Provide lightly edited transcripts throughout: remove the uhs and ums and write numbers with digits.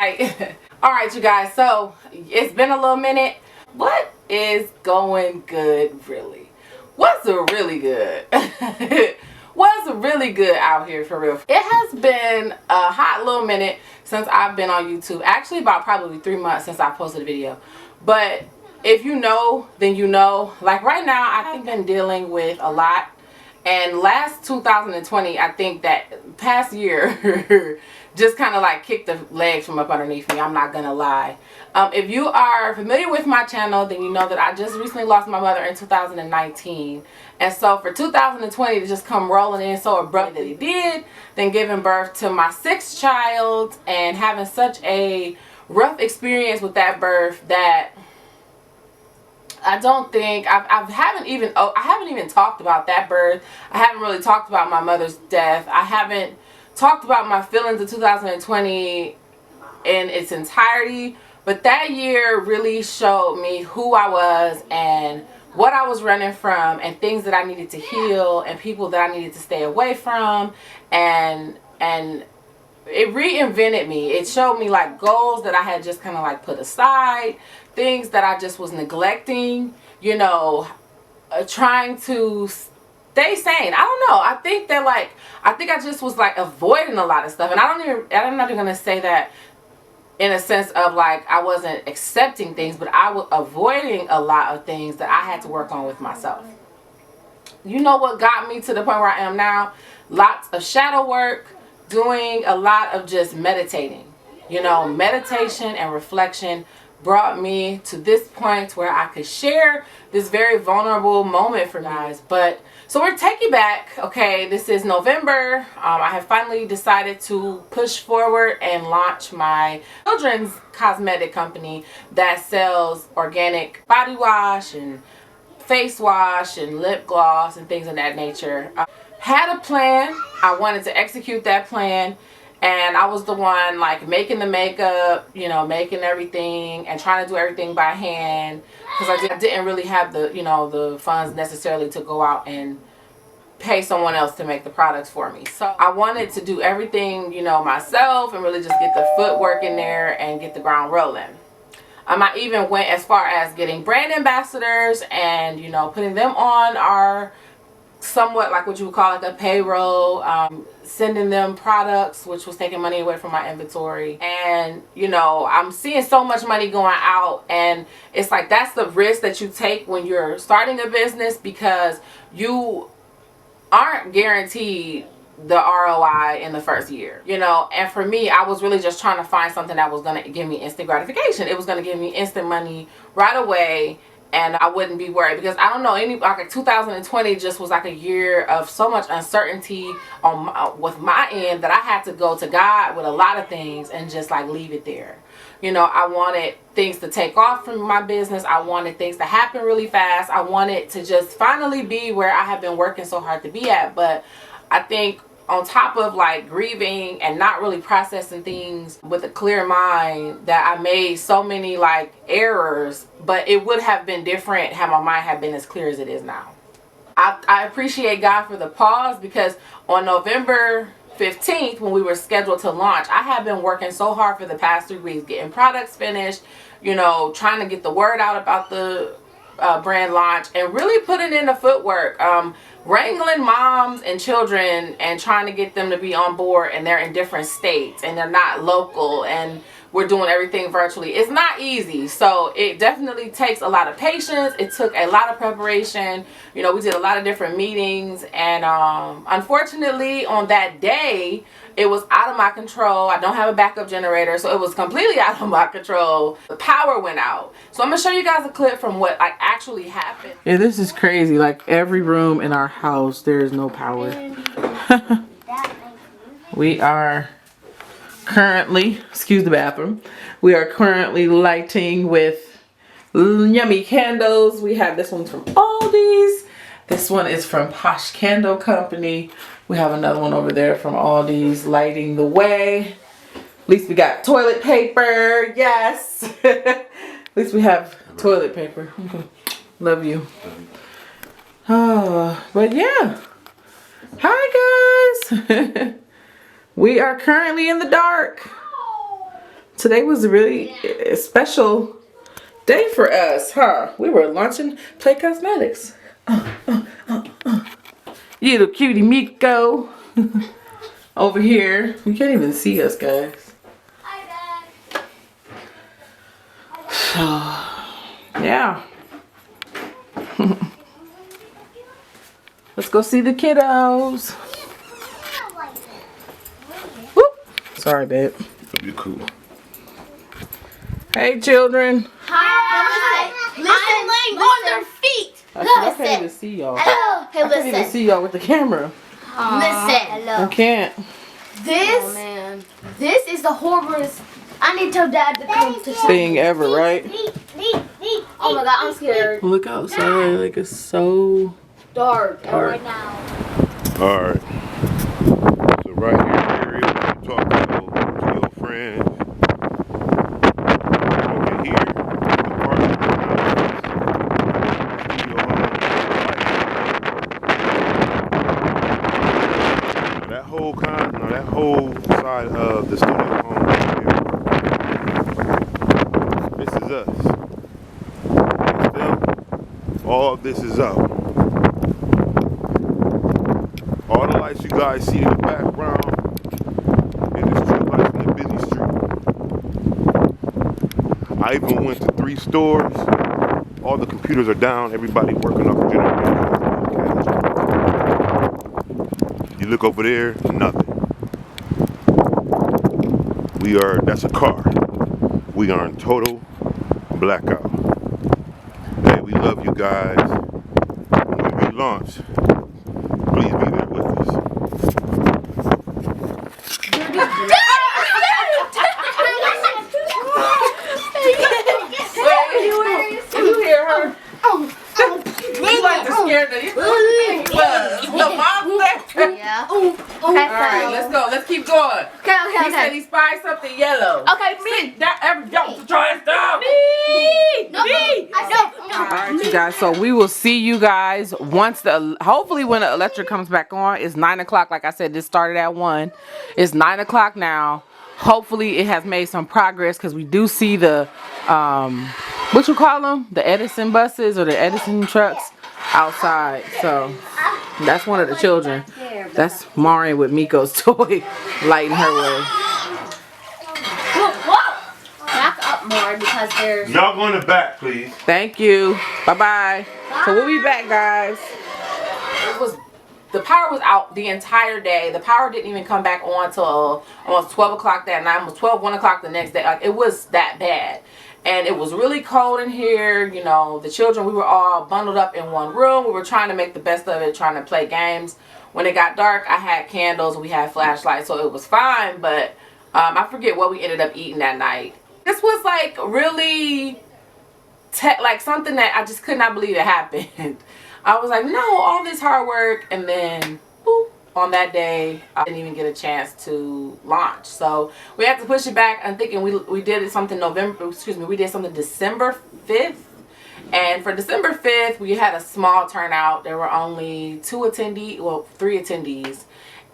All right, you guys, so it's been a little minute. What is going good, really? What's really good? What's really good out here for real? It has been a hot little minute since I've been on YouTube. Actually, about probably 3 months since I posted a video. But if you know, then you know. Like right now, I've been dealing with a lot. And last 2020, I think that past year just kind of like kicked the legs from up underneath me. I'm not gonna lie. If you are familiar with my channel, then you know that I just recently lost my mother in 2019. And so for 2020 to just come rolling in so abruptly that it did, then giving birth to my 6th child and having such a rough experience with that birth that I don't think I haven't even talked about that birth. I haven't really talked about my mother's death. I haven't talked about my feelings of 2020 in its entirety. But that year really showed me who I was and what I was running from and things that I needed to heal and people that I needed to stay away from, and it reinvented me. It showed me like goals that I had just kind of like put aside, things that I just was neglecting, you know, trying to stay sane. I don't know. I think that I just was like avoiding a lot of stuff. And I'm not even going to say that in a sense of like I wasn't accepting things, but I was avoiding a lot of things that I had to work on with myself. You know what got me to the point where I am now? Lots of shadow work, doing a lot of just meditating. You know, meditation and reflection brought me to this point where I could share this very vulnerable moment for you guys. But so we're taking back. Okay, this is November. I have finally decided to push forward and launch my children's cosmetic company that sells organic body wash and face wash and lip gloss and things of that nature. Had a plan. I wanted to execute that plan, and I was the one like making the makeup, you know, making everything and trying to do everything by hand because I didn't really have the, you know, the funds necessarily to go out and pay someone else to make the products for me. So I wanted to do everything, you know, myself and really just get the footwork in there and get the ground rolling. I even went as far as getting brand ambassadors and, you know, putting them on our somewhat like what you would call like a payroll, sending them products, which was taking money away from my inventory. And you know, I'm seeing so much money going out, and it's like that's the risk that you take when you're starting a business, because you aren't guaranteed the ROI in the first year, you know. And for me, I was really just trying to find something that was going to give me instant gratification. It was going to give me instant money right away, and I wouldn't be worried, because I don't know, like 2020 just was like a year of so much uncertainty on with my end that I had to go to God with a lot of things and just like leave it there. You know, I wanted things to take off from my business. I wanted things to happen really fast. I wanted to just finally be where I have been working so hard to be at. But I think on top of like grieving and not really processing things with a clear mind, that I made so many like errors, but it would have been different had my mind had been as clear as it is now. I appreciate God for the pause, because on November 15th, when we were scheduled to launch, I have been working so hard for the past 3 weeks, getting products finished, you know, trying to get the word out about the brand launch and really putting in the footwork, wrangling moms and children and trying to get them to be on board, and they're in different states and they're not local, and we're doing everything virtually. It's not easy. So it definitely takes a lot of patience. It took a lot of preparation. You know, we did a lot of different meetings, and unfortunately on that day it was out of my control. I don't have a backup generator, so it was completely out of my control. The power went out. So I'm gonna show you guys a clip from what like actually happened. Yeah, this is crazy. Like every room in our house, there is no power. We are currently, excuse the bathroom, we are currently lighting with yummy candles. We have this one's from Aldi's. This one is from Posh Candle Company. We have another one over there from Aldi's lighting the way. At least we got toilet paper. Yes. At least we have toilet paper. Love you. Oh, but yeah. Hi guys. We are currently in the dark. Today was a really special day for us, huh? We were launching Play Cosmetics. You little cutie Miko. Over here. You can't even see us, guys. So, yeah. Let's go see the kiddos. Whoop. Sorry, babe. You cool. Hey, children. Hi. I'm laying on their feet. I can't even see y'all. Hello. Hey, I can't even see y'all with the camera. Listen. I can't. This is the horriblest. I need to tell Dad to come to see. Thing ever, right? Oh my God, I'm scared. Look outside, like it's so Dark. dark. Right now. Alright. So right here, Ariee, you talk to your friends. Over here, the park that whole side of the studio home right here. This is us. And still, all of this is up. All the lights you guys see in the background is the street lights in the busy street. I even went to 3 stores. All the computers are down. Everybody working off generators. You look over there, nothing. That's a car. We are in total blackout. Hey, we love you guys. When we launch, please be there with us. You hear her? You like to scare the monster. Yeah. Alright, let's go. Let's keep going. Okay. He said he spied something yellow. Okay, me. That ever don't try stuff. No, me. Alright, you guys, so we will see you guys once hopefully when the electric comes back on. It's 9 o'clock. Like I said, this started at 1. It's 9 o'clock now. Hopefully it has made some progress because we do see the what you call them, the Edison buses or the Edison trucks outside. So that's one of the children. That's Mari with Miko's toy lighting her way. Back up more because there's. Y'all go in the back, please. Thank you. Bye-bye. So we'll be back, guys. The power was out the entire day. The power didn't even come back on till almost 12 o'clock that night. Almost 1 o'clock the next day. Like, it was that bad. And it was really cold in here. You know, the children, we were all bundled up in one room. We were trying to make the best of it, trying to play games. When it got dark, I had candles. We had flashlights, so it was fine. But I forget what we ended up eating that night. This was like really like something that I just could not believe it happened. I was like, no, all this hard work, and then boop, on that day I didn't even get a chance to launch. So we had to push it back. I'm thinking we did something we did something December 5th. And for December 5th, we had a small turnout. There were only 3 attendees,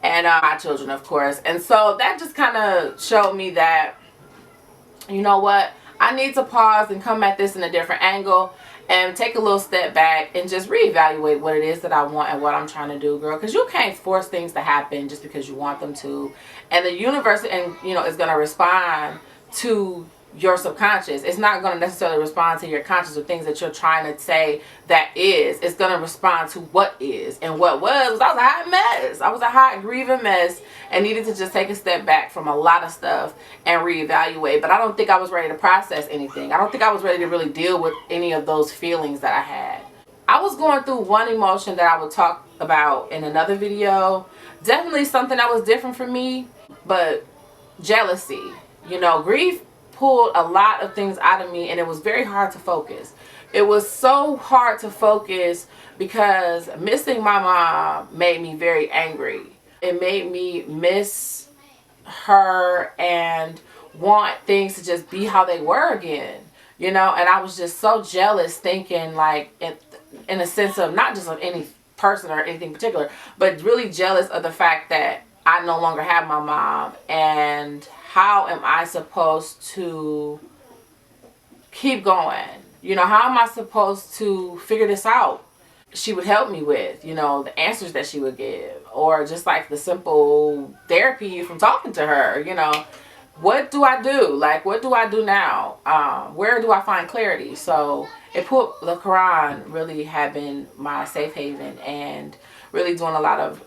and my children, of course. And so that just kind of showed me that, you know what, I need to pause and come at this in a different angle and take a little step back and just reevaluate what it is that I want and what I'm trying to do, girl. Because you can't force things to happen just because you want them to. And the universe, is going to respond to your subconscious. It's not going to necessarily respond to your conscious or things that you're trying to say that is. It's going to respond to what is. And what was I was a hot mess. I was a hot, grieving mess and needed to just take a step back from a lot of stuff and reevaluate. But I don't think I was ready to process anything. I don't think I was ready to really deal with any of those feelings that I had. I was going through one emotion that I would talk about in another video. Definitely something that was different for me, but jealousy. You know, grief pulled a lot of things out of me, and it was very hard to focus. It was so hard to focus because missing my mom made me very angry. It made me miss her and want things to just be how they were again, you know. And I was just so jealous, thinking like in a sense of not just of any person or anything particular, but really jealous of the fact that I no longer have my mom, and how am I supposed to keep going? You know, how am I supposed to figure this out? She would help me with, you know, the answers that she would give, or just like the simple therapy from talking to her. You know, what do I do? Like, what do I do now? Where do I find clarity? So it put the Quran really had been my safe haven, and really doing a lot of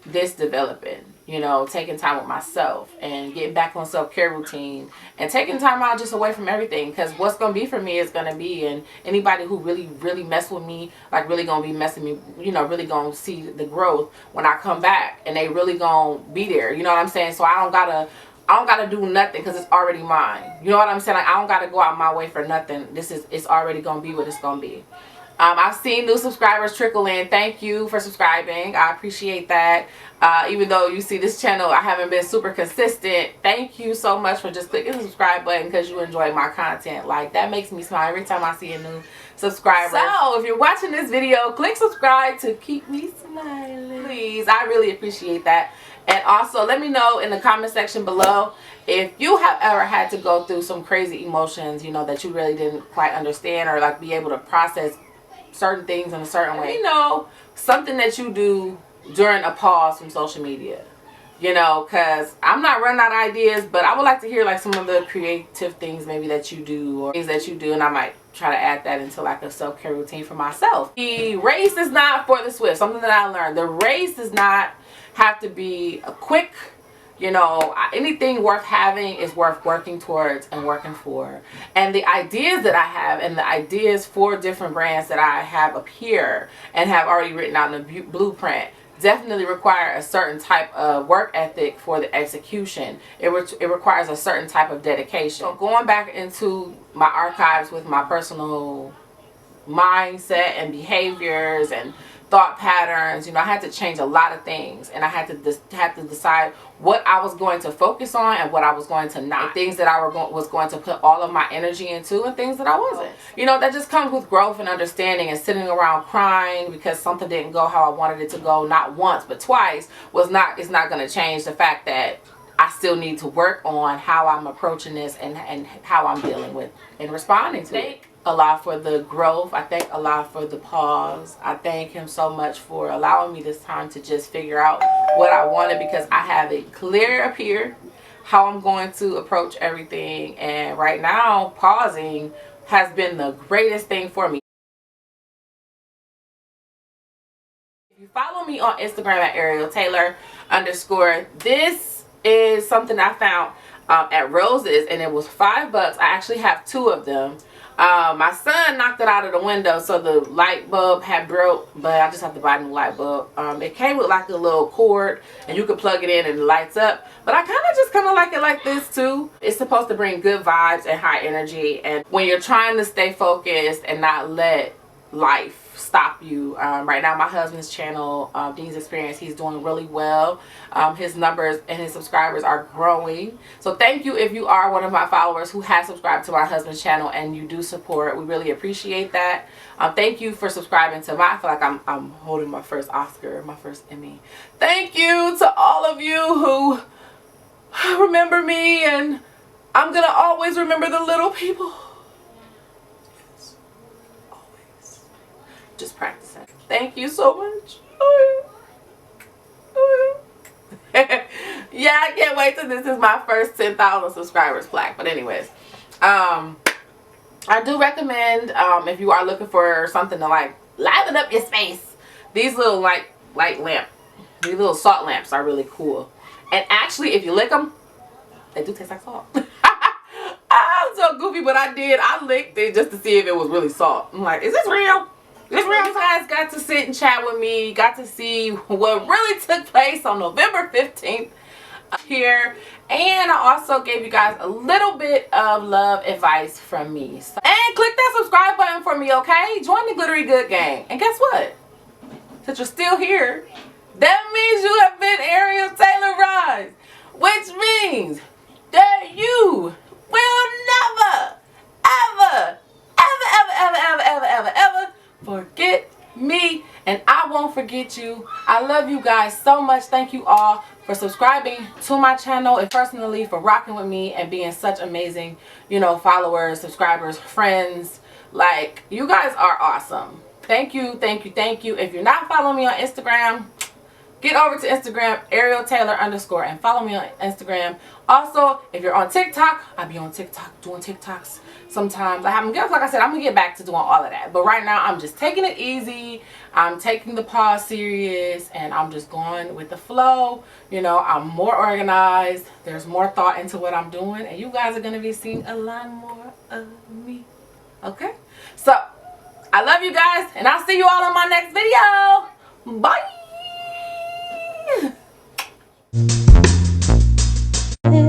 this developing, you know, taking time with myself and getting back on self-care routine and taking time out just away from everything, because what's going to be for me is going to be, and anybody who really mess with me, like really going to be messing me, you know, really going to see the growth when I come back, and they really going to be there, you know what I'm saying? So I don't gotta do nothing, because it's already mine, you know what I'm saying? Like, I don't gotta go out my way for nothing. It's already gonna be what it's gonna be. I've seen new subscribers trickle in. Thank you for subscribing. I appreciate that. Even though you see this channel, I haven't been super consistent. Thank you so much for just clicking the subscribe button because you enjoy my content. Like, that makes me smile every time I see a new subscriber. So, if you're watching this video, click subscribe to keep me smiling. Please, I really appreciate that. And also, let me know in the comment section below if you have ever had to go through some crazy emotions, you know, that you really didn't quite understand, or like be able to process certain things in a certain way. You know, something that you do during a pause from social media, you know, because I'm not running out of ideas, but I would like to hear like some of the creative things maybe that you do, or things that you do, and I might try to add that into like a self-care routine for myself. The race is not for the swift. Something that I learned: the race does not have to be a quick, you know, anything worth having is worth working towards and working for. And the ideas that I have, and the ideas for different brands that I have up here and have already written out in the blueprint, definitely require a certain type of work ethic for the execution. It requires a certain type of dedication. So going back into my archives with my personal mindset and behaviors and thought patterns, you know, I had to change a lot of things, and I had to decide what I was going to focus on and what I was going to not. Things that I was going to put all of my energy into, and things that I wasn't. You know, that just comes with growth and understanding. And sitting around crying because something didn't go how I wanted it to go, not once but twice, it's not going to change the fact that I still need to work on how I'm approaching this and how I'm dealing with and responding to it. Allah for the growth. I thank Allah for the pause. I thank him so much for allowing me this time to just figure out what I wanted, because I have it clear up here how I'm going to approach everything. And right now, pausing has been the greatest thing for me. If you follow me on Instagram at Ariee_Taylor_, this is something I found at Rose's, and it was $5. I actually have 2 of them. My son knocked it out of the window, so the light bulb had broke, but I just have to buy a new light bulb. It came with like a little cord, and you could plug it in and it lights up, but I kind of like it like this too. It's supposed to bring good vibes and high energy, and when you're trying to stay focused and not let life stop you. Right now, my husband's channel, Dean's Experience, he's doing really well. His numbers and his subscribers are growing. So thank you if you are one of my followers who has subscribed to my husband's channel and you do support. We really appreciate that. Thank you for subscribing to I feel like I'm holding my first Oscar, my first Emmy. Thank you to all of you who remember me, and I'm gonna always remember the little people. Just practicing. Thank you so much. Yeah, I can't wait till this is my first 10,000 subscribers plaque. But anyways, I do recommend, if you are looking for something to like liven up your space, these little light lamp, these little salt lamps are really cool. And actually, if you lick them, they do taste like salt. I'm so goofy, but I licked it just to see if it was really salt. I'm like, is this real? This real? You guys got to sit and chat with me, got to see what really took place on November 15th here, and I also gave you guys a little bit of love advice from me. And click that subscribe button for me, okay? Join the Glittery Good gang. And guess what? Since you're still here, that means you have been Ariee Taylor Rise, which means that you will never, ever forget me, and I won't forget forget you. I love you guys so much. Thank you all for subscribing to my channel, and personally for rocking with me and being such amazing, you know, followers, subscribers, friends. Like, you guys are awesome. Thank you, thank you, thank you. If you're not following me on Instagram, get over to Instagram, @ArielTaylor_, and follow me on Instagram. Also, if you're on TikTok, I'll be on TikTok doing TikToks sometimes. Like I said, I'm gonna get back to doing all of that. But right now, I'm just taking it easy. I'm taking the pause serious, and I'm just going with the flow. You know, I'm more organized. There's more thought into what I'm doing, and you guys are gonna be seeing a lot more of me. Okay? So, I love you guys, and I'll see you all in my next video. Bye!